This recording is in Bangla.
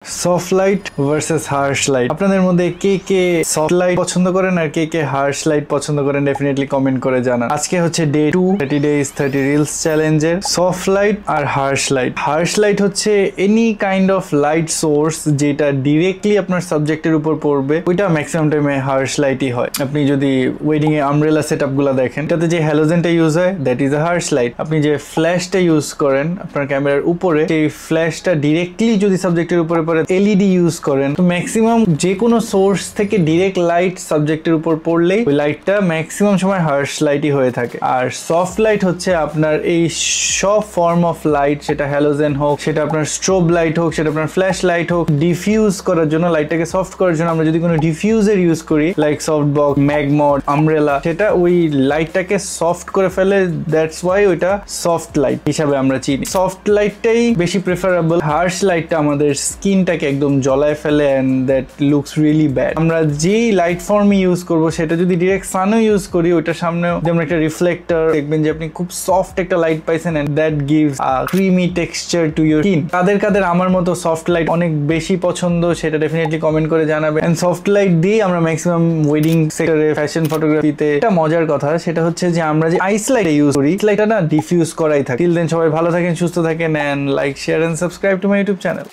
Soft light versus harsh light. আপনাদের মধ্যে কে কে সফট লাইট পছন্দ করেন আর কে কে হার্শ লাইট পছন্দ করেন ডেফিনেটলি কমেন্ট করে জানান। আজকে হচ্ছে ডে 2 30 days 30 reels চ্যালেঞ্জের সফট লাইট আর হার্শ লাইট। হার্শ লাইট হচ্ছে any kind of light source যেটা ডিরেক্টলি আপনার সাবজেক্টের উপর পড়বে, ওইটা ম্যাক্সিমাম টাইমে হার্শ লাইটই হয়। আপনি যদি ওয়েডিং এ আমব্রেলা সেটআপ গুলা দেখেন, এটাতে যে হ্যালোজেনটা ইউজ হয় that is a harsh light. আপনি যে ফ্ল্যাশটা ইউজ করেন আপনার ক্যামেরার উপরে, সেই ফ্ল্যাশটা ডিরেক্টলি যদি সাবজেক্টের উপরে পড়ে এলইডি ইউজ করেন, তো ম্যাক্সিমাম যে কোনো সোর্স থেকে ডিরেক্ট লাইট সাবজেক্টের উপর পড়লেই ওই লাইটটা ম্যাক্সিমাম সময় হার্শ লাইটই হয়ে থাকে। আর সফট লাইট হচ্ছে আপনার এই সব ফর্ম অফ লাইট, সেটা হ্যালোজেন হোক, সেটা আপনার স্ট্রোব লাইট হোক, সেটা আপনার ফ্ল্যাশ লাইট হোক, ডিফিউজ করার জন্য, লাইটটাকে সফট করার জন্য আমরা যদি কোনো ডিফিউজার ইউজ করি লাইক সফট বক্স, ম্যাগমড, আমব্রেলা, সেটা ওই লাইটটাকে সফট করে ফেলে। দ্যাটস ওয়াই ওইটা সফট লাইট হিসাবে আমরা চিনি। সফট লাইটটাই বেশি প্রেফারেবল। হার্শ লাইটটা আমাদের স্কিনটাকে একদম জ্বলায় ফেলে and that looks really bad. আমরা যেই লাইট ফর্ম ইউজ করব সেটা যদি ডিরেক্ট সানও ইউজ করি, ওইটার সামনেও যেমন একটা রিফ্লেক্টর, দেখবেন যে আপনি খুব সফট একটা লাইট পাইছেন and that gives a creamy texture to your skin. কাদের আমার মতো সফট লাইট অনেক বেশি পছন্দ সেটা ডেফিনেটলি কমেন্ট করে জানাবেন। এন্ড সফট লাইট দিয়ে আমরা ম্যাক্সিমাম ওয়েডিং সেক্টরে, ফ্যাশন ফটোগ্রাফিতে একটা মজার কথা সেটা হচ্ছে যে আমরা যে আইস লাইট ইউজ করি, লাইটটা না ডিফিউজ করাই থাকে। টিল দেন সবাই ভালো থাকেন, সুস্থ থাকেন, and like, share and subscribe to my YouTube channel.